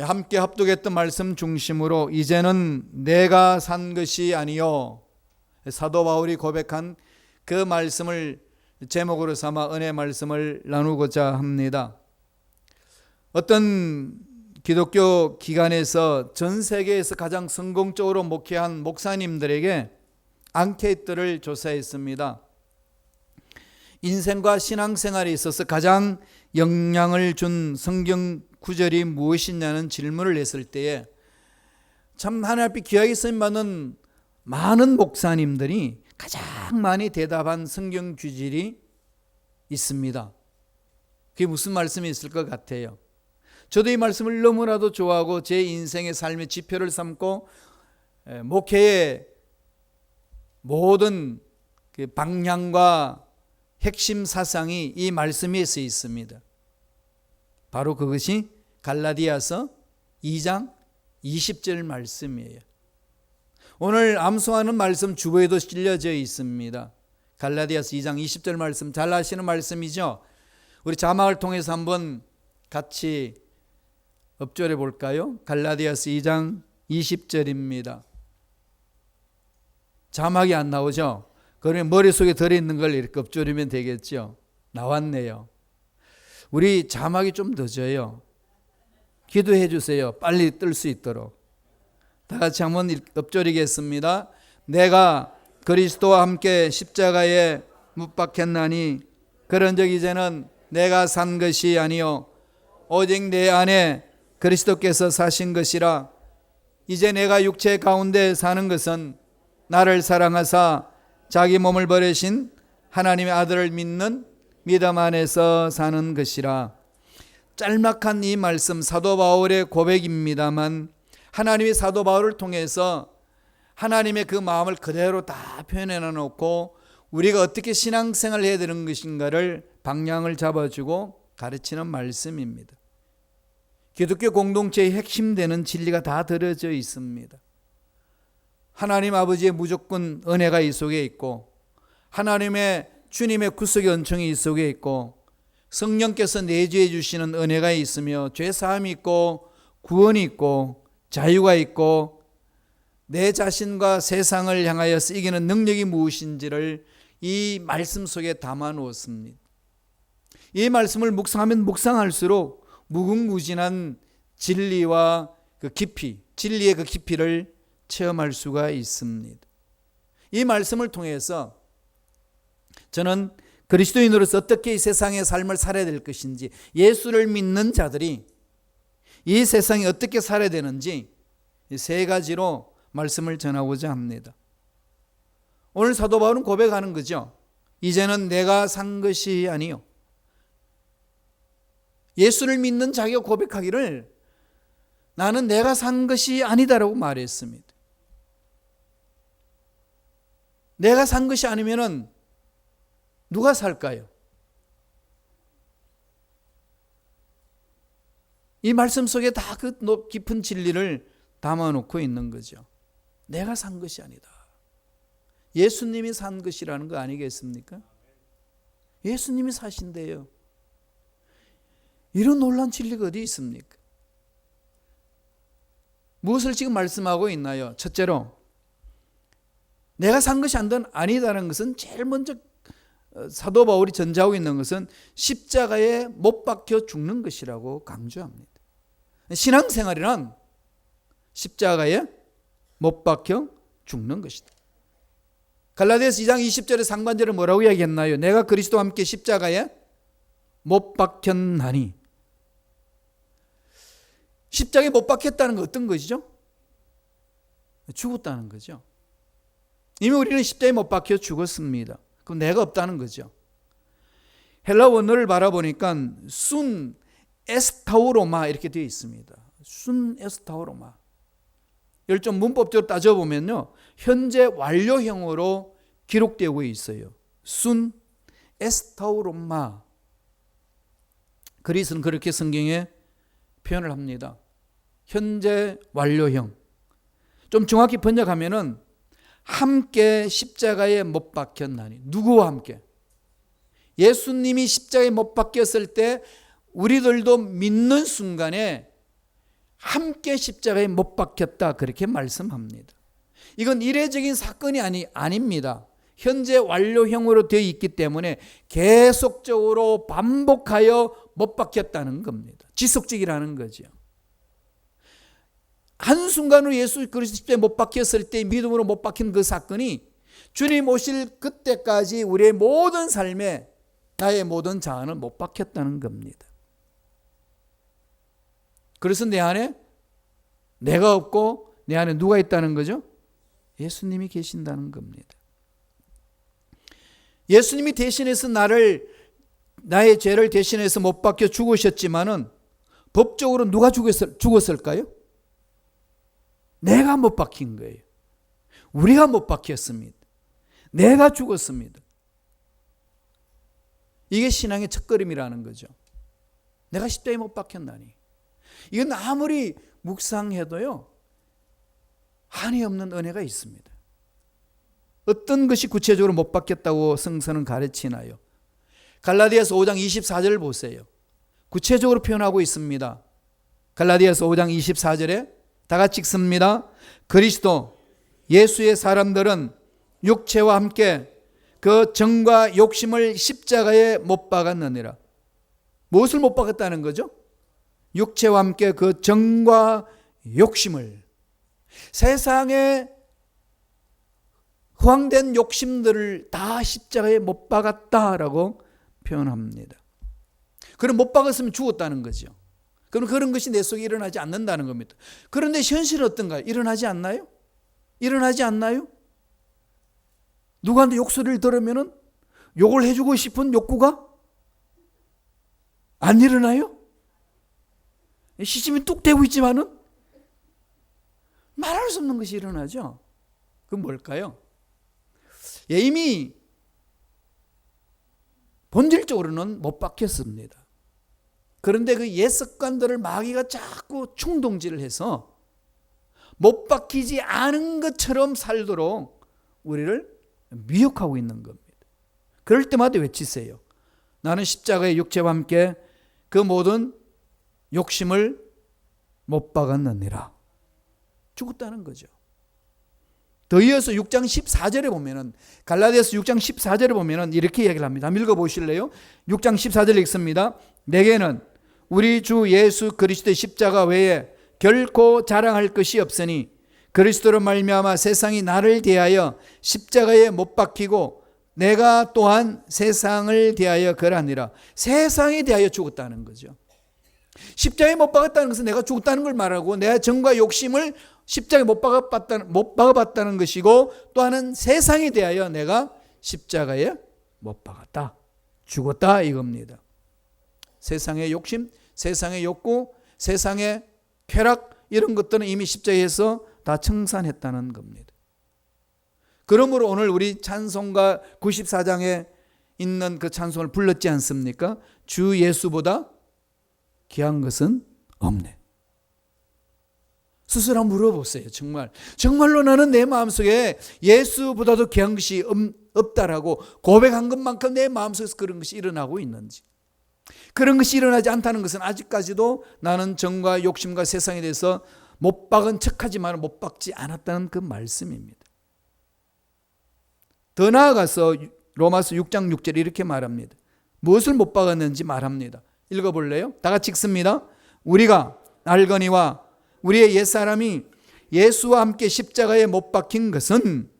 함께 합독했던 말씀 중심으로 이제는 내가 산 것이 아니요, 사도 바울이 고백한 그 말씀을 제목으로 삼아 은혜 말씀을 나누고자 합니다. 어떤 기독교 기관에서 전 세계에서 가장 성공적으로 목회한 목사님들에게 앙케이트를 조사했습니다. 인생과 신앙생활에 있어서 가장 영향을 준 성경 구절이 무엇이냐는 질문을 했을 때에 참 하나님 앞에 귀하게 쓰임받는 많은 목사님들이 가장 많이 대답한 성경 구절이 있습니다. 그게 무슨 말씀이 있을 것 같아요? 저도 이 말씀을 너무나도 좋아하고 제 인생의 삶의 지표를 삼고 목회의 모든 그 방향과 핵심 사상이 이 말씀에 쓰여 있습니다. 바로 그것이 갈라디아서 2장 20절 말씀이에요. 오늘 암송하는 말씀 주보에도 실려져 있습니다. 갈라디아서 2장 20절 말씀 잘 아시는 말씀이죠. 우리 자막을 통해서 한번 같이 엎조려 볼까요? 갈라디아서 2장 20절입니다. 자막이 안 나오죠? 그러면 머릿속에 들어있는 걸 이렇게 엎조리면 되겠죠? 나왔네요. 우리 자막이 좀 늦어요. 기도해 주세요. 빨리 뜰 수 있도록. 다 같이 한번 엎조리겠습니다. 내가 그리스도와 함께 십자가에 못 박혔나니 그런즉 이제는 내가 산 것이 아니요 오직 내 안에 그리스도께서 사신 것이라. 이제 내가 육체 가운데 사는 것은 나를 사랑하사 자기 몸을 버리신 하나님의 아들을 믿는 믿음 안에서 사는 것이라. 짤막한 이 말씀 사도 바울의 고백입니다만 하나님이 사도 바울을 통해서 하나님의 그 마음을 그대로 다 표현해 놓고 우리가 어떻게 신앙생활을 해야 되는 것인가를 방향을 잡아주고 가르치는 말씀입니다. 기독교 공동체의 핵심되는 진리가 다 들어져 있습니다. 하나님 아버지의 무조건 은혜가 이 속에 있고 하나님의 주님의 구속의 은총이 이 속에 있고 성령께서 내주해 주시는 은혜가 있으며 죄사함이 있고 구원이 있고 자유가 있고 내 자신과 세상을 향하여서 이기는 능력이 무엇인지를 이 말씀 속에 담아 놓았습니다. 이 말씀을 묵상하면 묵상할수록 무궁무진한 진리와 그 깊이, 진리의 그 깊이를 체험할 수가 있습니다. 이 말씀을 통해서 저는 그리스도인으로서 어떻게 이 세상의 삶을 살아야 될 것인지, 예수를 믿는 자들이 이 세상에 어떻게 살아야 되는지 이 세 가지로 말씀을 전하고자 합니다. 오늘 사도 바울은 고백하는 거죠. 이제는 내가 산 것이 아니요. 예수를 믿는 자기가 고백하기를 나는 내가 산 것이 아니다라고 말했습니다. 내가 산 것이 아니면은 누가 살까요? 이 말씀 속에 다 그 깊은 진리를 담아놓고 있는 거죠. 내가 산 것이 아니다. 예수님이 산 것이라는 거 아니겠습니까? 예수님이 사신대요. 이런 놀라운 진리가 어디 있습니까? 무엇을 지금 말씀하고 있나요? 첫째로 내가 산 것이 아니다라는 것은 제일 먼저 사도 바울이 전제하고 있는 것은 십자가에 못 박혀 죽는 것이라고 강조합니다. 신앙생활이란 십자가에 못 박혀 죽는 것이다. 갈라디아서 2장 20절의 상반절을 뭐라고 이야기했나요? 내가 그리스도와 함께 십자가에 못 박혔나니. 십자가에 못 박혔다는 건 어떤 것이죠? 죽었다는 거죠. 이미 우리는 십자가에 못 박혀 죽었습니다. 그럼 내가 없다는 거죠. 헬라 원어를 바라보니까 순 에스타우로마 이렇게 되어 있습니다. 순 에스타우로마. 이걸 좀 문법적으로 따져보면요, 현재 완료형으로 기록되고 있어요. 순 에스타우로마. 그리스는 그렇게 성경에 표현을 합니다. 현재 완료형. 좀 정확히 번역하면은 함께 십자가에 못 박혔나니. 누구와 함께? 예수님이 십자가에 못 박혔을 때 우리들도 믿는 순간에 함께 십자가에 못 박혔다 그렇게 말씀합니다. 이건 이례적인 사건이 아닙니다. 현재 완료형으로 되어 있기 때문에 계속적으로 반복하여 못 박혔다는 겁니다. 지속적이라는 거죠. 한순간으로 예수 그리스도 십자가에 못 박혔을 때 믿음으로 못 박힌 그 사건이 주님 오실 그때까지 우리의 모든 삶에 나의 모든 자아는 못 박혔다는 겁니다. 그래서 내 안에 내가 없고 내 안에 누가 있다는 거죠? 예수님이 계신다는 겁니다. 예수님이 대신해서 나의 죄를 대신해서 못 박혀 죽으셨지만은 법적으로 누가 죽었을까요? 내가 못 박힌 거예요. 우리가 못 박혔습니다. 내가 죽었습니다. 이게 신앙의 첫걸음이라는 거죠. 내가 십자가에 못 박혔나니. 이건 아무리 묵상해도요, 한이 없는 은혜가 있습니다. 어떤 것이 구체적으로 못 박혔다고 성서는 가르치나요? 갈라디아서 5장 24절을 보세요. 구체적으로 표현하고 있습니다. 갈라디아서 5장 24절에 다 같이 읽습니다. 그리스도 예수의 사람들은 육체와 함께 그 정과 욕심을 십자가에 못 박았느니라. 무엇을 못 박았다는 거죠? 육체와 함께 그 정과 욕심을, 세상에 허황된 욕심들을 다 십자가에 못 박았다라고 표현합니다. 그럼 못 박았으면 죽었다는 거죠. 그럼 그런 것이 내 속에 일어나지 않는다는 겁니다. 그런데 현실은 어떤가요? 일어나지 않나요? 일어나지 않나요? 누구한테 욕소리를 들으면 욕을 해주고 싶은 욕구가 안 일어나요? 시침이 뚝 떼고 있지만은 말할 수 없는 것이 일어나죠. 그건 뭘까요? 이미 본질적으로는 못 박혔습니다. 그런데 그 옛 습관들을 마귀가 자꾸 충동질을 해서 못 박히지 않은 것처럼 살도록 우리를 미혹하고 있는 겁니다. 그럴 때마다 외치세요. 나는 십자가의 육체와 함께 그 모든 욕심을 못 박았느니라. 죽었다는 거죠. 더 이어서 6장 14절에 보면은, 갈라디아서 6장 14절에 보면은 이렇게 이야기를 합니다. 한번 읽어보실래요? 6장 14절 읽습니다. 내게는 우리 주 예수 그리스도의 십자가 외에 결코 자랑할 것이 없으니 그리스도로 말미암아 세상이 나를 대하여 십자가에 못 박히고 내가 또한 세상을 대하여 그러하니라. 세상에 대하여 죽었다는 거죠. 십자가에 못 박았다는 것은 내가 죽었다는 걸 말하고 내 정과 욕심을 십자가에 못 박아봤다는 것이고, 또 하나는 세상에 대하여 내가 십자가에 못 박았다, 죽었다 이겁니다. 세상의 욕심, 세상의 욕구, 세상의 쾌락, 이런 것들은 이미 십자가에서 다 청산했다는 겁니다. 그러므로 오늘 우리 찬송가 94장에 있는 그 찬송을 불렀지 않습니까? 주 예수보다 귀한 것은 없네. 스스로 물어보세요. 정말로 나는 내 마음속에 예수보다도 귀한 것이 없다라고 고백한 것만큼 내 마음속에서 그런 것이 일어나고 있는지. 그런 것이 일어나지 않다는 것은 아직까지도 나는 정과 욕심과 세상에 대해서 못 박은 척하지만 못 박지 않았다는 그 말씀입니다. 더 나아가서 로마서 6장 6절에 이렇게 말합니다. 무엇을 못 박았는지 말합니다. 읽어볼래요? 다 같이 읽습니다. 우리가 알거니와 우리의 옛사람이 예수와 함께 십자가에 못 박힌 것은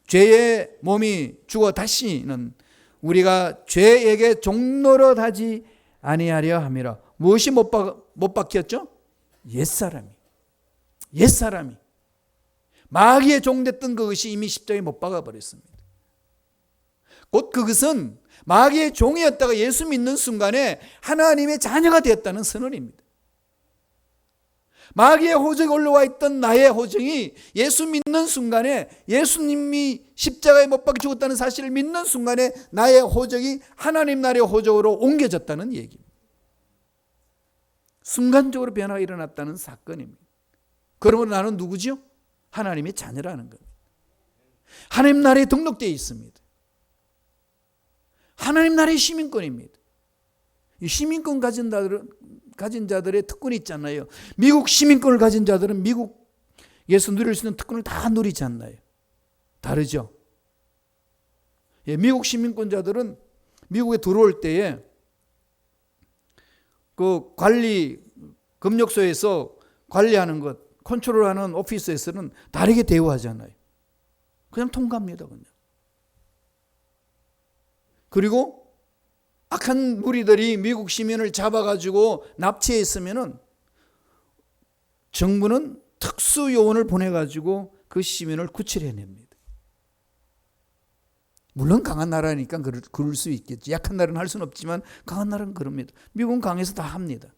죄의 몸이 죽어 다시는 우리가 죄에게 종노릇하지 아니하려 함이라. 무엇이 못 박혔죠? 옛사람이 마귀의 종됐던 그것이 이미 십자가에 못 박아버렸습니다. 곧 그것은 마귀의 종이었다가 예수 믿는 순간에 하나님의 자녀가 되었다는 선언입니다. 마귀의 호적에 올라와 있던 나의 호적이 예수 믿는 순간에, 예수님이 십자가에 못 박혀 죽었다는 사실을 믿는 순간에 나의 호적이 하나님 나라의 호적으로 옮겨졌다는 얘기입니다. 순간적으로 변화가 일어났다는 사건입니다. 그러므로 나는 누구죠? 하나님의 자녀라는 겁니다. 하나님 나라에 등록되어 있습니다. 하나님 나라의 시민권입니다. 이 시민권 가진 자들의 특권이 있잖아요. 미국 시민권을 가진 자들은 미국에서 누릴 수 있는 특권을 다 누리지 않나요? 다르죠. 예, 미국 시민권자들은 미국에 들어올 때에 그 금역소에서 관리하는 것, 컨트롤하는 오피스에서는 다르게 대우하잖아요. 그냥 통과합니다. 그냥. 그리고 악한 무리들이 미국 시민을 잡아가지고 납치했으면은 정부는 특수 요원을 보내가지고 그 시민을 구출해냅니다. 물론 강한 나라니까 그럴 수 있겠지. 약한 나라는 할 수는 없지만 강한 나라는 그럽니다. 미국은 강해서 다 합니다.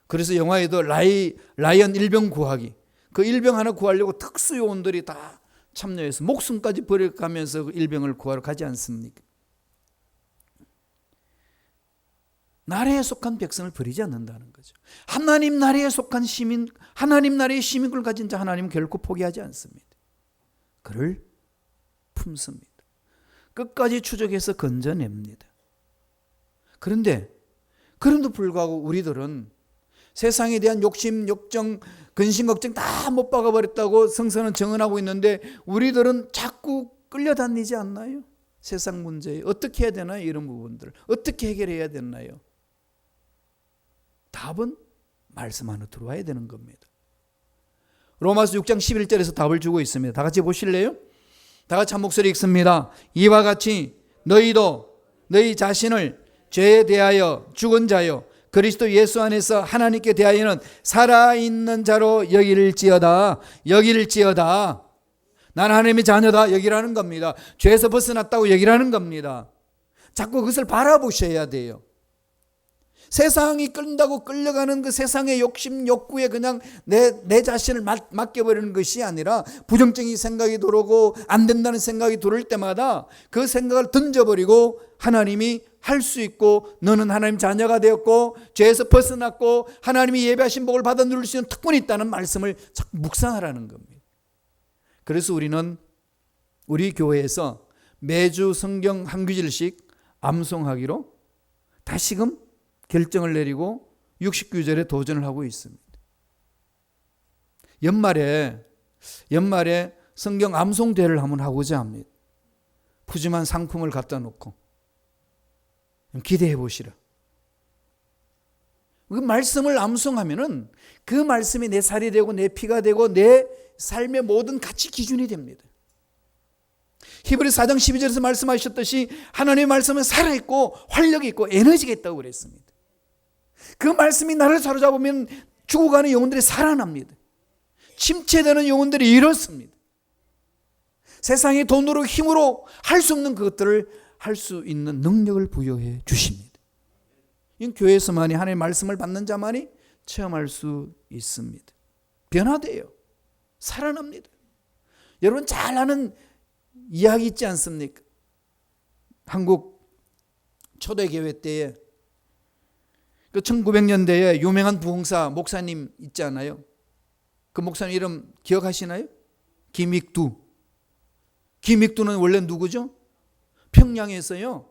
그래서 영화에도 라이언 일병 구하기, 그 일병 하나 구하려고 특수 요원들이 다 참여해서 목숨까지 버려가면서 그 일병을 구하러 가지 않습니까? 나라에 속한 백성을 버리지 않는다는 거죠. 하나님 나라에 속한 시민, 하나님 나라의 시민권을 가진 자 하나님은 결코 포기하지 않습니다. 그를 품습니다. 끝까지 추적해서 건져냅니다. 그런데 그럼에도 불구하고 우리들은 세상에 대한 욕심, 욕정, 근심, 걱정 다 못 박아버렸다고 성서는 정언하고 있는데 우리들은 자꾸 끌려다니지 않나요? 세상 문제에 어떻게 해야 되나요? 이런 부분들 어떻게 해결해야 되나요? 답은 말씀 안으로 들어와야 되는 겁니다. 로마서 6장 11절에서 답을 주고 있습니다. 다 같이 보실래요? 다 같이 한 목소리 읽습니다. 이와 같이 너희도 너희 자신을 죄에 대하여 죽은 자요 그리스도 예수 안에서 하나님께 대하여는 살아있는 자로 여길지어다. 나는 하나님의 자녀다 여기라는 겁니다. 죄에서 벗어났다고 여기라는 겁니다. 자꾸 그것을 바라보셔야 돼요. 세상이 끌린다고 끌려가는 그 세상의 욕심, 욕구에 그냥 내 자신을 맡겨버리는 것이 아니라 부정적인 생각이 들어오고 안 된다는 생각이 들어올 때마다 그 생각을 던져버리고 하나님이 할 수 있고 너는 하나님 자녀가 되었고 죄에서 벗어났고 하나님이 예배하신 복을 받아 누릴 수 있는 특권이 있다는 말씀을 자꾸 묵상하라는 겁니다. 그래서 우리는 우리 교회에서 매주 성경 한 구절씩 암송하기로 다시금 결정을 내리고 69절에 도전을 하고 있습니다. 연말에 성경 암송대회를 한번 하고자 합니다. 푸짐한 상품을 갖다 놓고 기대해 보시라. 그 말씀을 암송하면은 그 말씀이 내 살이 되고 내 피가 되고 내 삶의 모든 가치 기준이 됩니다. 히브리서 4장 12절에서 말씀하셨듯이 하나님의 말씀은 살아있고 활력이 있고 에너지가 있다고 그랬습니다. 그 말씀이 나를 사로잡으면 죽어가는 영혼들이 살아납니다. 침체되는 영혼들이 일어섭니다. 세상의 돈으로 힘으로 할 수 없는 그것들을 할 수 있는 능력을 부여해 주십니다. 이 교회에서만이 하나님의 말씀을 받는 자만이 체험할 수 있습니다. 변화돼요. 살아납니다. 여러분 잘 아는 이야기 있지 않습니까? 한국 초대교회 때에 그 1900년대에 유명한 부흥사 목사님 있잖아요. 그 목사님 이름 기억하시나요? 김익두는 원래 누구죠? 평양에서요.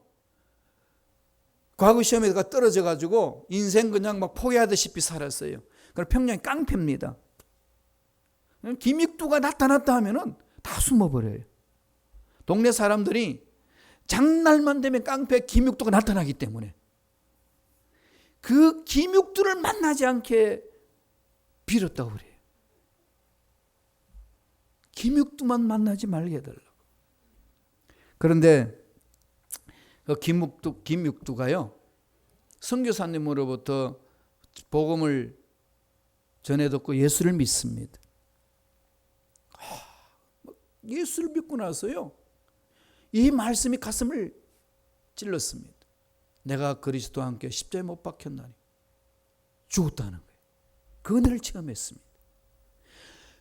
과거 시험에다가 떨어져 가지고 인생 그냥 막 포기하다시피 살았어요. 그래서 평양이 깡패입니다. 김익두가 나타났다 하면은 다 숨어버려요. 동네 사람들이 장날만 되면 깡패 김익두가 나타나기 때문에 그 김익두를 만나지 않게 빌었다고 그래요. 김익두만 만나지 말게 해달라고. 그런데 그 김익두가요 선교사님으로부터 복음을 전해 듣고 예수를 믿습니다. 예수를 믿고 나서요 이 말씀이 가슴을 찔렀습니다. 내가 그리스도와 함께 십자가에 못 박혔나니 죽었다는 거예요. 그 은혜를 체험했습니다.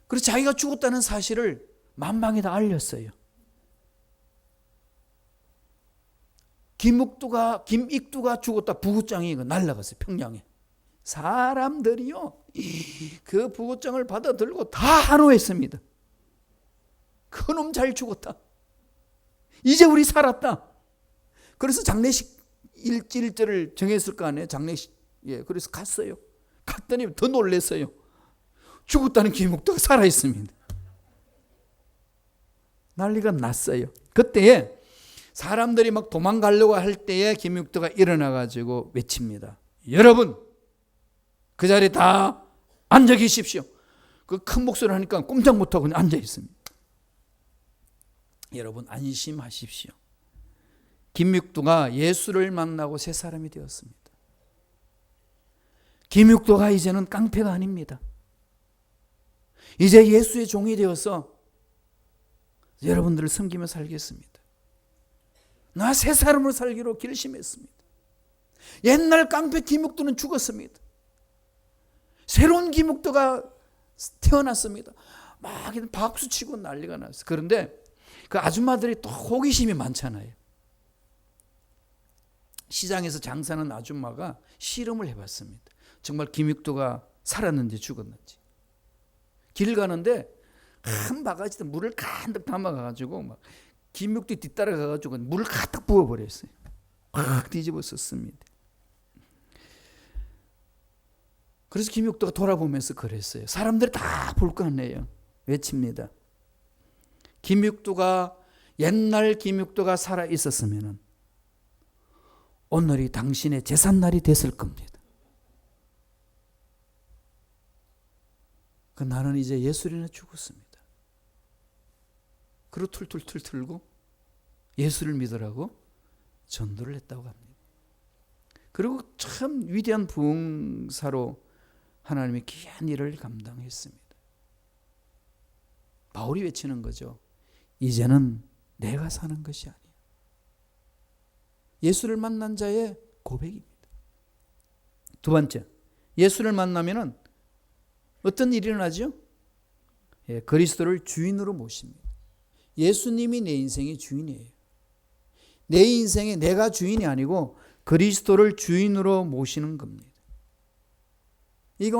그래서 자기가 죽었다는 사실을 만방에다 알렸어요. 김익두가 죽었다 부고장이 날아갔어요. 평양에. 사람들이요 그 부고장을 받아들고 다 환호했습니다. 그놈 잘 죽었다. 이제 우리 살았다. 그래서 장례식 일절을 정했을 거 아니에요. 장례식 예, 그래서 갔어요. 갔더니 더 놀랐어요. 죽었다는 김육도가 살아있습니다. 난리가 났어요. 그때에 사람들이 막 도망가려고 할 때에 김육도가 일어나가지고 외칩니다. 여러분, 그 자리에 다 앉아 계십시오. 그 큰 목소리를 하니까 꼼짝 못하고 그냥 앉아 있습니다. 여러분, 안심하십시오. 김육도가 예수를 만나고 새 사람이 되었습니다. 김육도가 이제는 깡패가 아닙니다. 이제 예수의 종이 되어서 여러분들을 섬기며 살겠습니다. 나 새 사람으로 살기로 결심했습니다. 옛날 깡패 김육도는 죽었습니다. 새로운 김육도가 태어났습니다. 막 박수치고 난리가 났어요. 그런데 그 아줌마들이 또 호기심이 많잖아요. 시장에서 장사하는 아줌마가 실험을 해봤습니다. 정말 김육도가 살았는지 죽었는지. 길 가는데 한 바가지에 물을 가득 담아가지고 막 김육도 뒤따라가가지고 물을 가득 부어버렸어요. 확 뒤집어 썼습니다. 그래서 김육도가 돌아보면서 그랬어요. 사람들이 다 볼 거 아니에요. 외칩니다. 김육도가 옛날 김육도가 살아 있었으면 오늘이 당신의 제삿날이 됐을 겁니다. 그 나는 이제 예수를 인해 죽었습니다. 그리고 툴툴툴 틀고 예수를 믿으라고 전도를 했다고 합니다. 그리고 참 위대한 부흥사로 하나님의 귀한 일을 감당했습니다. 바울이 외치는 거죠. 이제는 내가 사는 것이 아니야. 예수를 만난 자의 고백입니다. 두 번째, 예수를 만나면은 어떤 일이 일어나죠? 예, 그리스도를 주인으로 모십니다. 예수님이 내 인생의 주인이에요. 내 인생에 내가 주인이 아니고 그리스도를 주인으로 모시는 겁니다. 이게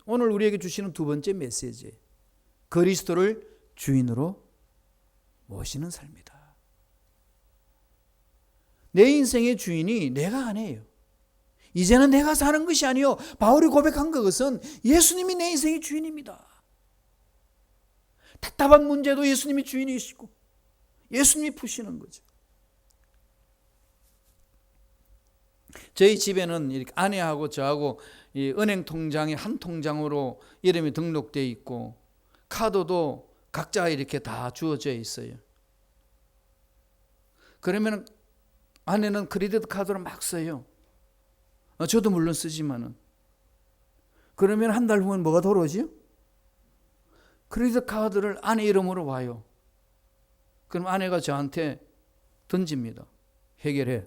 오늘 우리에게 주시는 두 번째 메시지예요. 그리스도를 주인으로 모시는 삶이다. 내 인생의 주인이 내가 아니에요. 이제는 내가 사는 것이 아니요. 바울이 고백한 것은 예수님이 내 인생의 주인입니다. 답답한 문제도 예수님이 주인이시고 예수님이 푸시는 거죠. 저희 집에는 이렇게 아내하고 저하고 이 은행 통장에 한 통장으로 이름이 등록되어 있고 카드도 각자 이렇게 다 주어져 있어요. 그러면 아내는 크레디트 카드로 막 써요. 저도 물론 쓰지만은. 그러면 한 달 후면 뭐가 돌아오지요? 크레디트 카드를 아내 이름으로 와요. 그럼 아내가 저한테 던집니다. 해결해.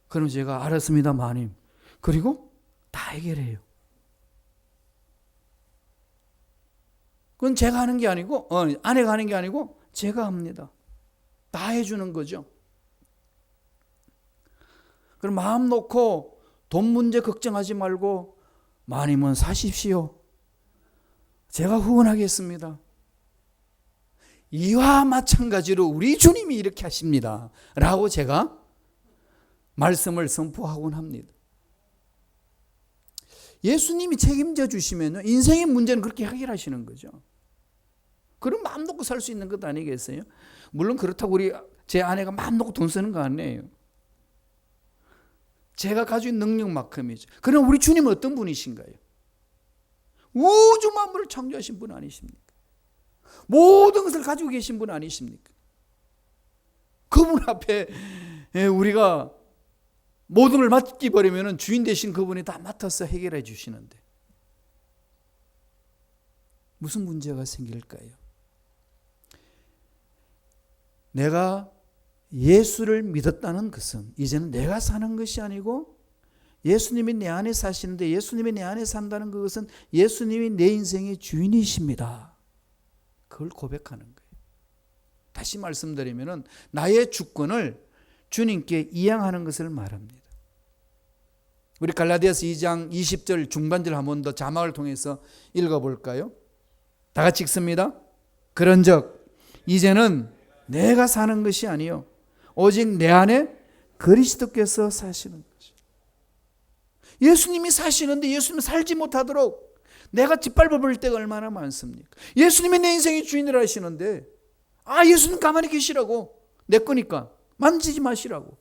그럼 제가 알았습니다, 마님. 그리고 다 해결해요. 그건 제가 하는 게 아니고, 아내가 하는 게 아니고 제가 합니다. 다 해주는 거죠. 그럼 마음 놓고 돈 문제 걱정하지 말고 마님은 사십시오. 제가 후원하겠습니다. 이와 마찬가지로 우리 주님이 이렇게 하십니다. 라고 제가 말씀을 선포하곤 합니다. 예수님이 책임져 주시면 인생의 문제는 그렇게 해결하시는 거죠. 그럼 마음 놓고 살 수 있는 것 아니겠어요? 물론 그렇다고 제 아내가 마음 놓고 돈 쓰는 거 아니에요. 제가 가지고 있는 능력만큼이죠. 그럼 우리 주님은 어떤 분이신가요? 우주 만물을 창조하신 분 아니십니까? 모든 것을 가지고 계신 분 아니십니까? 그분 앞에 우리가 모든 걸 맡기버리면 주인 되신 그분이 다 맡아서 해결해 주시는데 무슨 문제가 생길까요? 내가 예수를 믿었다는 것은 이제는 내가 사는 것이 아니고 예수님이 내 안에 사시는데 예수님이 내 안에 산다는 것은 예수님이 내 인생의 주인이십니다. 그걸 고백하는 거예요. 다시 말씀드리면 나의 주권을 주님께 이양하는 것을 말합니다. 우리 갈라디아서 2장 20절 중반절 한 번 더 자막을 통해서 읽어볼까요? 다 같이 읽습니다. 그런즉 이제는 내가 사는 것이 아니요 오직 내 안에 그리스도께서 사시는 것이. 예수님이 사시는데 예수님이 살지 못하도록 내가 짓밟아 버릴 때가 얼마나 많습니까? 예수님이 내 인생의 주인을 하시는데 예수님 가만히 계시라고, 내 거니까 만지지 마시라고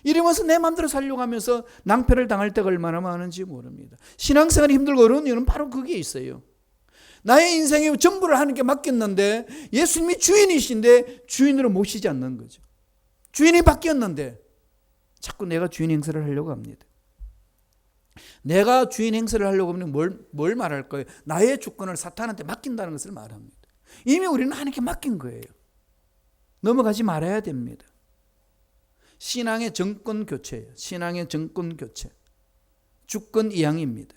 이러면서 내 마음대로 살려고 하면서 낭패를 당할 때가 얼마나 많은지 모릅니다. 신앙생활이 힘들고 어려운 이유는 바로 그게 있어요. 나의 인생의 전부를 하나님께 맡겼는데 예수님이 주인이신데 주인으로 모시지 않는 거죠. 주인이 바뀌었는데 자꾸 내가 주인 행세를 하려고 합니다. 내가 주인 행세를 하려고 하면 뭘 말할 거예요? 나의 주권을 사탄한테 맡긴다는 것을 말합니다. 이미 우리는 하나님께 맡긴 거예요. 넘어가지 말아야 됩니다. 신앙의 정권 교체예요. 신앙의 정권 교체. 주권 이양입니다.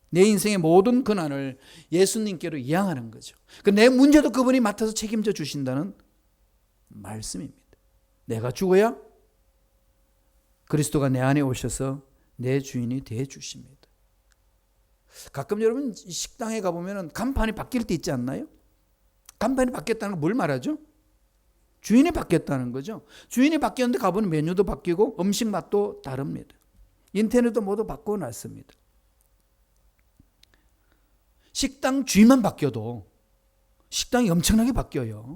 내 인생의 모든 권한을 예수님께로 이양하는 거죠. 내 문제도 그분이 맡아서 책임져 주신다는 말씀입니다. 내가 죽어야 그리스도가 내 안에 오셔서 내 주인이 되어 주십니다. 가끔 여러분 식당에 가보면 간판이 바뀔 때 있지 않나요? 간판이 바뀌었다는 건 뭘 말하죠? 주인이 바뀌었다는 거죠. 주인이 바뀌었는데 가보면 메뉴도 바뀌고 음식 맛도 다릅니다. 인터넷도 모두 바꾸고 났습니다. 식당 주인만 바뀌어도 식당이 엄청나게 바뀌어요.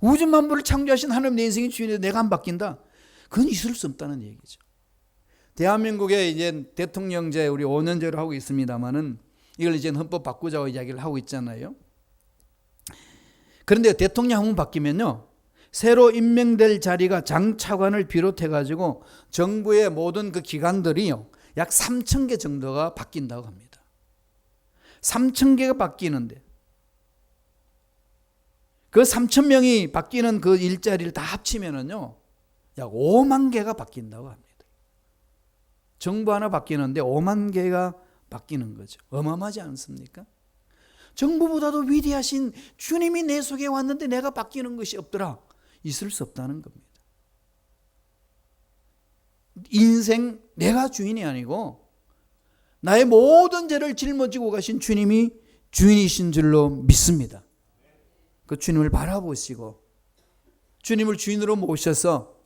우주 만물을 창조하신 하나님 내 인생의 주인인데 내가 안 바뀐다? 그건 있을 수 없다는 얘기죠. 대한민국의 이제 대통령제 우리 5년제로 하고 있습니다만은 이걸 이제 헌법 바꾸자고 이야기를 하고 있잖아요. 그런데 대통령 한 번 바뀌면요, 새로 임명될 자리가 장차관을 비롯해 가지고 정부의 모든 그 기관들이요 약 3,000개 정도가 바뀐다고 합니다. 3,000개가 바뀌는데 그 3,000명이 바뀌는 그 일자리를 다 합치면은요 약 5만 개가 바뀐다고 합니다. 정부 하나 바뀌는데 5만 개가 바뀌는 거죠. 어마어마하지 않습니까? 정부보다도 위대하신 주님이 내 속에 왔는데 내가 바뀌는 것이 없더라. 있을 수 없다는 겁니다. 인생 내가 주인이 아니고 나의 모든 죄를 짊어지고 가신 주님이 주인이신 줄로 믿습니다. 그 주님을 바라보시고 주님을 주인으로 모셔서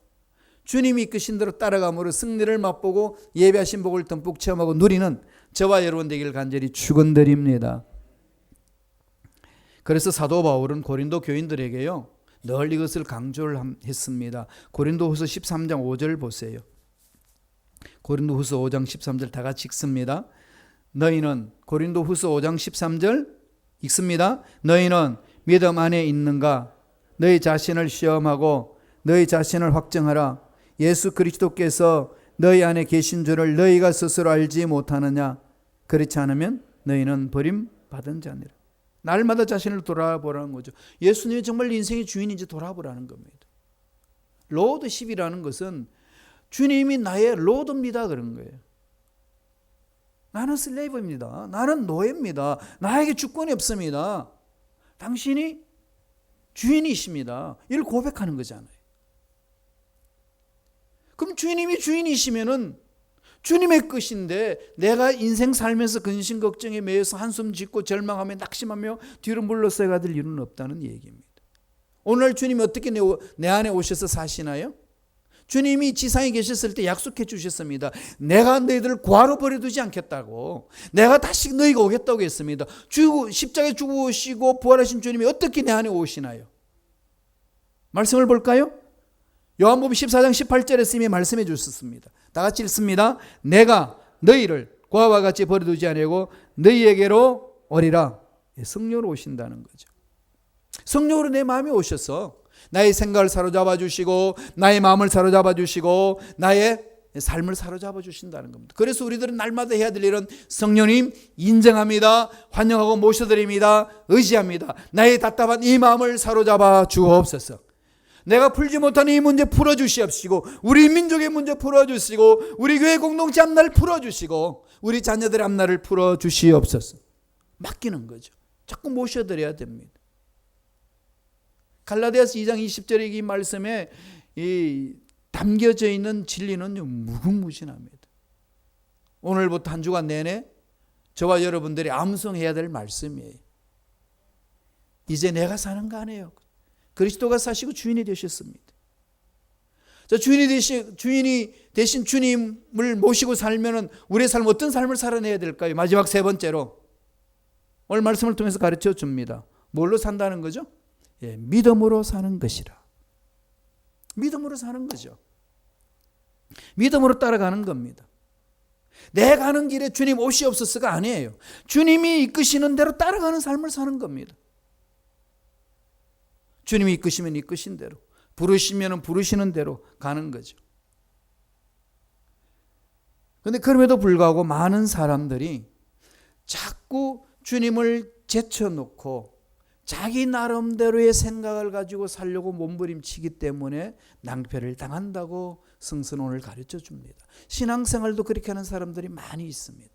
주님이 이끄신 대로 따라감으로 승리를 맛보고 예배하신 복을 듬뿍 체험하고 누리는 저와 여러분 되기를 간절히 축원드립니다. 그래서 사도 바울은 고린도 교인들에게요 늘 이것을 강조를 했습니다. 고린도후서 13장 5절 보세요. 고린도후서 5장 13절 다 같이 읽습니다. 너희는 고린도후서 5장 13절 읽습니다. 너희는 믿음 안에 있는가? 너희 자신을 시험하고 너희 자신을 확정하라. 예수 그리스도께서 너희 안에 계신 줄을 너희가 스스로 알지 못하느냐? 그렇지 않으면 너희는 버림받은 자니라. 날마다 자신을 돌아보라는 거죠. 예수님이 정말 인생의 주인인지 돌아보라는 겁니다. 로드십이라는 것은 주님이 나의 로드입니다 그런 거예요. 나는 슬레이브입니다. 나는 노예입니다. 나에게 주권이 없습니다. 당신이 주인이십니다. 이를 고백하는 거잖아요. 그럼 주님이 주인이시면은 주님의 것인데 내가 인생 살면서 근심 걱정에 매여서 한숨 짓고 절망하며 낙심하며 뒤로 물러서야 될 일은 없다는 얘기입니다. 오늘 주님이 어떻게 내 안에 오셔서 사시나요? 주님이 지상에 계셨을 때 약속해 주셨습니다. 내가 너희들을 고아로 버려두지 않겠다고. 내가 다시 너희가 오겠다고 했습니다. 십자가에 죽으시고 부활하신 주님이 어떻게 내 안에 오시나요? 말씀을 볼까요? 요한복음 14장 18절에서 이미 말씀해 주셨습니다. 다 같이 읽습니다. 내가 너희를 고아와 같이 버려두지 아니하고 너희에게로 오리라. 성령으로 오신다는 거죠. 성령으로 내 마음에 오셔서 나의 생각을 사로잡아 주시고 나의 마음을 사로잡아 주시고 나의 삶을 사로잡아 주신다는 겁니다. 그래서 우리들은 날마다 해야 될 일은 성령님 인정합니다. 환영하고 모셔드립니다. 의지합니다. 나의 답답한 이 마음을 사로잡아 주옵소서. 내가 풀지 못하는 이 문제 풀어주시옵시고 우리 민족의 문제 풀어주시고 우리 교회 공동체 앞날 풀어주시고 우리 자녀들의 앞날을 풀어주시옵소서. 맡기는 거죠. 자꾸 모셔드려야 됩니다. 갈라디아서 2장 20절의 이 말씀에 이 담겨져 있는 진리는 무궁무진합니다. 오늘부터 한 주간 내내 저와 여러분들이 암송해야 될 말씀이에요. 이제 내가 사는 거 아니에요. 그리스도가 사시고 주인이 되셨습니다. 주인이 대신 주님을 모시고 살면은 우리의 삶 어떤 삶을 살아내야 될까요? 마지막 세 번째로 오늘 말씀을 통해서 가르쳐 줍니다. 뭘로 산다는 거죠? 예, 믿음으로 사는 것이라. 믿음으로 사는 거죠. 믿음으로 따라가는 겁니다. 내 가는 길에 주님 오시옵소서가 아니에요. 주님이 이끄시는 대로 따라가는 삶을 사는 겁니다. 주님이 이끄시면 이끄신 대로, 부르시면 부르시는 대로 가는 거죠. 그런데 그럼에도 불구하고 많은 사람들이 자꾸 주님을 제쳐놓고 자기 나름대로의 생각을 가지고 살려고 몸부림치기 때문에 낭패를 당한다고 성서는 오늘 가르쳐 줍니다. 신앙생활도 그렇게 하는 사람들이 많이 있습니다.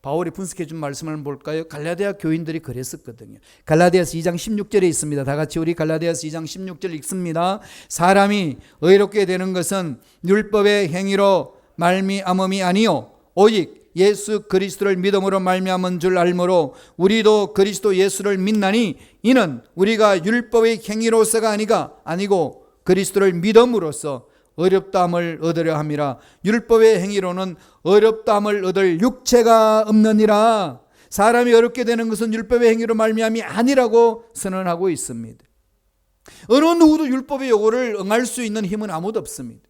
바울이 분석해 준 말씀을 볼까요? 갈라디아 교인들이 그랬었거든요. 갈라디아서 2장 16절에 있습니다. 다 같이 우리 갈라디아서 2장 16절 읽습니다. 사람이 의롭게 되는 것은 율법의 행위로 말미암음이 아니요 오직 예수 그리스도를 믿음으로 말미암은 줄 알므로 우리도 그리스도 예수를 믿나니 이는 우리가 율법의 행위로서가 아니고 그리스도를 믿음으로써 어렵다함을 얻으려 함이라. 율법의 행위로는 어렵다함을 얻을 육체가 없느니라. 사람이 어렵게 되는 것은 율법의 행위로 말미암이 아니라고 선언하고 있습니다. 어느 누구도 율법의 요구를 응할 수 있는 힘은 아무도 없습니다.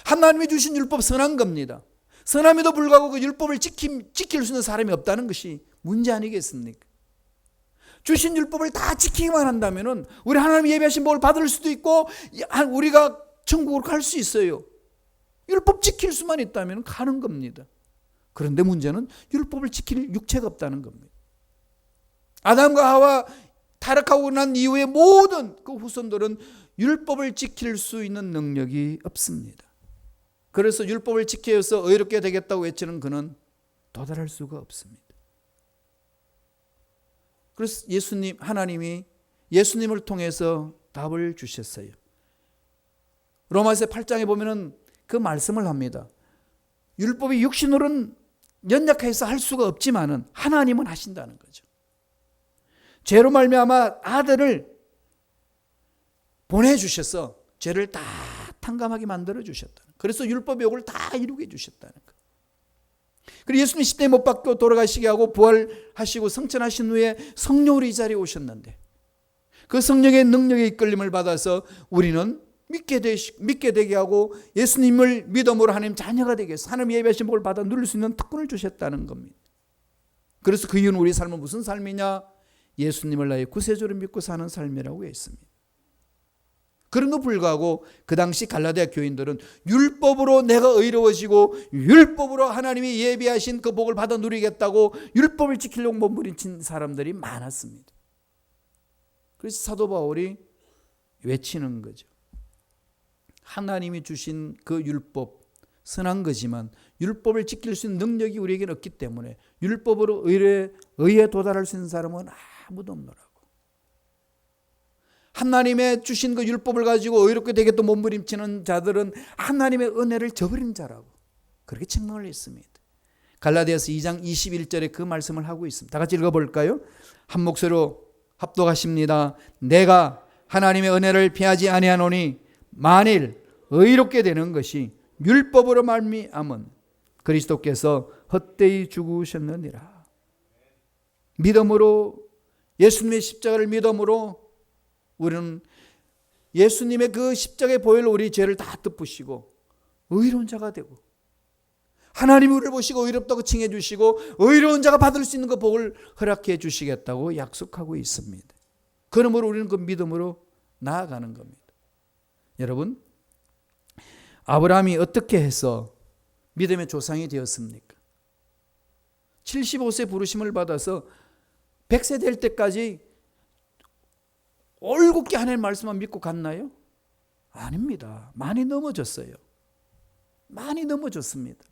하나님이 주신 율법 선한 겁니다. 선함에도 불구하고 그 율법을 지킬 수 있는 사람이 없다는 것이 문제 아니겠습니까? 주신 율법을 다 지키기만 한다면 우리 하나님이 예비하신 복을 받을 수도 있고 우리가 천국으로 갈 수 있어요. 율법 지킬 수만 있다면 가는 겁니다. 그런데 문제는 율법을 지킬 육체가 없다는 겁니다. 아담과 하와 타락하고 난 이후에 모든 그 후손들은 율법을 지킬 수 있는 능력이 없습니다. 그래서 율법을 지켜서 의롭게 되겠다고 외치는 그는 도달할 수가 없습니다. 그래서 하나님이 예수님을 통해서 답을 주셨어요. 로마서 8장에 보면은 그 말씀을 합니다. 율법이 육신으로는 연약해서 할 수가 없지만은 하나님은 하신다는 거죠. 죄로 말미암아 아들을 보내주셔서 죄를 다 탕감하게 만들어 주셨다. 그래서 율법의 요구를 다 이루게 해주셨다는 거예요. 그리고 예수님 십자가에 못 박혀 돌아가시게 하고 부활하시고 성천하신 후에 성령으로 이 자리에 오셨는데 그 성령의 능력의 이끌림을 받아서 우리는 믿게 되게 하고 예수님을 믿음으로 하나님 자녀가 되게 해서 하나님 예배하신 복을 받아 누릴 수 있는 특권을 주셨다는 겁니다. 그래서 그 이유는 우리 삶은 무슨 삶이냐? 예수님을 나의 구세주로 믿고 사는 삶이라고 했습니다. 그럼에도 불구하고 그 당시 갈라디아 교인들은 율법으로 내가 의로워지고 율법으로 하나님이 예비하신 그 복을 받아 누리겠다고 율법을 지키려고 몸부림친 사람들이 많았습니다. 그래서 사도 바울이 외치는 거죠. 하나님이 주신 그 율법 선한 거지만 율법을 지킬 수 있는 능력이 우리에게는 없기 때문에 율법으로 의에 도달할 수 있는 사람은 아무도 없노라고. 하나님의 주신 그 율법을 가지고 의롭게 되겠다 몸부림치는 자들은 하나님의 은혜를 저버린 자라고 그렇게 책망을 했습니다. 갈라디아서 2장 21절에 그 말씀을 하고 있습니다. 다 같이 읽어볼까요? 한 목소리로 합독하십니다. 내가 하나님의 은혜를 피하지 아니하노니 만일 의롭게 되는 것이 율법으로 말미암은 그리스도께서 헛되이 죽으셨느니라. 믿음으로 예수님의 십자가를 믿음으로 우리는 예수님의 그 십자가의 보혈로 우리 죄를 다 덮으시고 의로운 자가 되고 하나님이 우리를 보시고 의롭다고 칭해 주시고 의로운 자가 받을 수 있는 그 복을 허락해 주시겠다고 약속하고 있습니다. 그러므로 우리는 그 믿음으로 나아가는 겁니다. 여러분, 아브라함이 어떻게 해서 믿음의 조상이 되었습니까? 75세 부르심을 받아서 100세 될 때까지 올곧게 하나님의 말씀만 믿고 갔나요? 아닙니다. 많이 넘어졌어요. 많이 넘어졌습니다.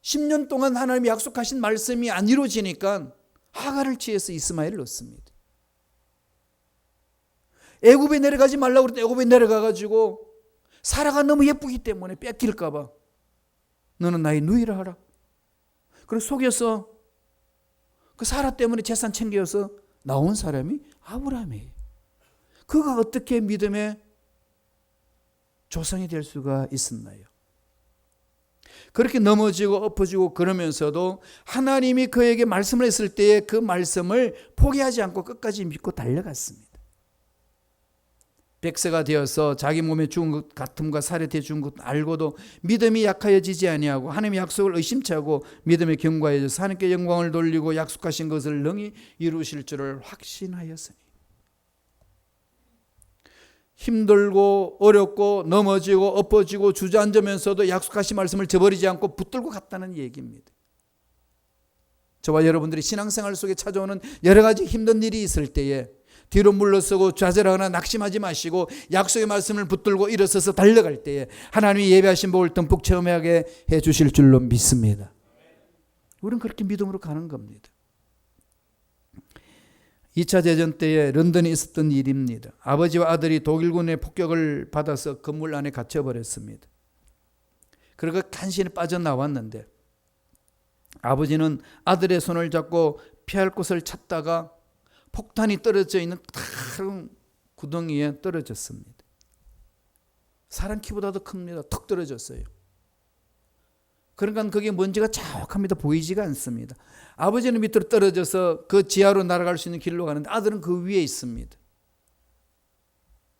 10년 동안 하나님이 약속하신 말씀이 안 이루어지니까 하갈을 취해서 이스마엘을 얻습니다. 애굽에 내려가지 말라고 그랬더니 애굽에 내려가가지고 사라가 너무 예쁘기 때문에 뺏길까 봐 너는 나의 누이라 하라. 그래서 속여서 그 사라 때문에 재산 챙겨서 나온 사람이 아브라함이에요. 그가 어떻게 믿음의 조상이 될 수가 있었나요? 그렇게 넘어지고 엎어지고 그러면서도 하나님이 그에게 말씀을 했을 때에 그 말씀을 포기하지 않고 끝까지 믿고 달려갔습니다. 백세가 되어서 자기 몸에 죽은 것 같음과 살해돼 죽은 것 알고도 믿음이 약하여지지 아니하고 하나님의 약속을 의심치 하고 믿음에 견고하여져서 하나님께 영광을 돌리고 약속하신 것을 능히 이루실 줄을 확신하였으니. 힘들고 어렵고 넘어지고 엎어지고 주저앉으면서도 약속하신 말씀을 저버리지 않고 붙들고 갔다는 얘기입니다. 저와 여러분들이 신앙생활 속에 찾아오는 여러 가지 힘든 일이 있을 때에 뒤로 물러서고 좌절하거나 낙심하지 마시고 약속의 말씀을 붙들고 일어서서 달려갈 때에 하나님이 예배하신 복을 듬뿍 체험하게 해 주실 줄로 믿습니다. 우리는 그렇게 믿음으로 가는 겁니다. 2차 대전 때에 런던에 있었던 일입니다. 아버지와 아들이 독일군의 폭격을 받아서 건물 안에 갇혀버렸습니다. 그러고 간신히 빠져나왔는데 아버지는 아들의 손을 잡고 피할 곳을 찾다가 폭탄이 떨어져 있는 큰 구덩이에 떨어졌습니다. 사람 키보다도 큽니다. 턱 떨어졌어요. 그러니까 그게 먼지가 자욱합니다. 보이지가 않습니다. 아버지는 밑으로 떨어져서 그 지하로 날아갈 수 있는 길로 가는데 아들은 그 위에 있습니다.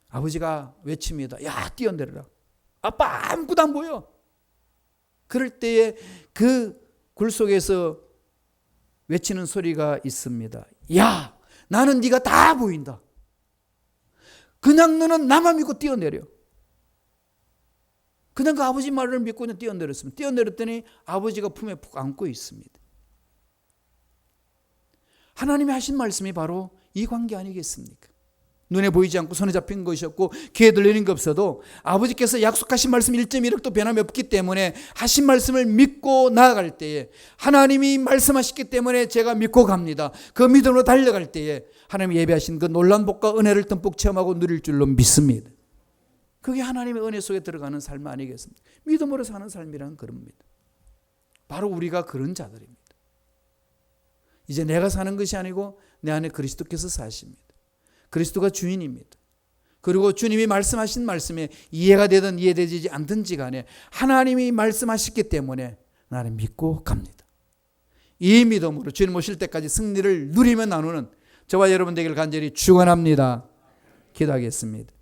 아버지가 외칩니다. 야, 뛰어내려라. 아빠 아무것도 안 보여. 그럴 때에 그 굴 속에서 외치는 소리가 있습니다. 야, 나는 네가 다 보인다. 그냥 너는 나만 믿고 뛰어내려. 그냥 그 아버지 말을 믿고 그냥 뛰어내렸습니다. 뛰어내렸더니 아버지가 품에 푹 안고 있습니다. 하나님이 하신 말씀이 바로 이 관계 아니겠습니까? 눈에 보이지 않고 손에 잡힌 것이 없고 귀에 들리는 게 없어도 아버지께서 약속하신 말씀 1.1억도 변함이 없기 때문에 하신 말씀을 믿고 나아갈 때에 하나님이 말씀하셨기 때문에 제가 믿고 갑니다. 그 믿음으로 달려갈 때에 하나님이 예배하신 그 놀라운 복과 은혜를 듬뿍 체험하고 누릴 줄로 믿습니다. 그게 하나님의 은혜 속에 들어가는 삶 아니겠습니까? 믿음으로 사는 삶이란 그럽니다. 바로 우리가 그런 자들입니다. 이제 내가 사는 것이 아니고 내 안에 그리스도께서 사십니다. 그리스도가 주인입니다. 그리고 주님이 말씀하신 말씀에 이해가 되든 이해되지 않든지 간에 하나님이 말씀하셨기 때문에 나는 믿고 갑니다. 이 믿음으로 주님 오실 때까지 승리를 누리며 나누는 저와 여러분 되기를 간절히 축원합니다. 기도하겠습니다.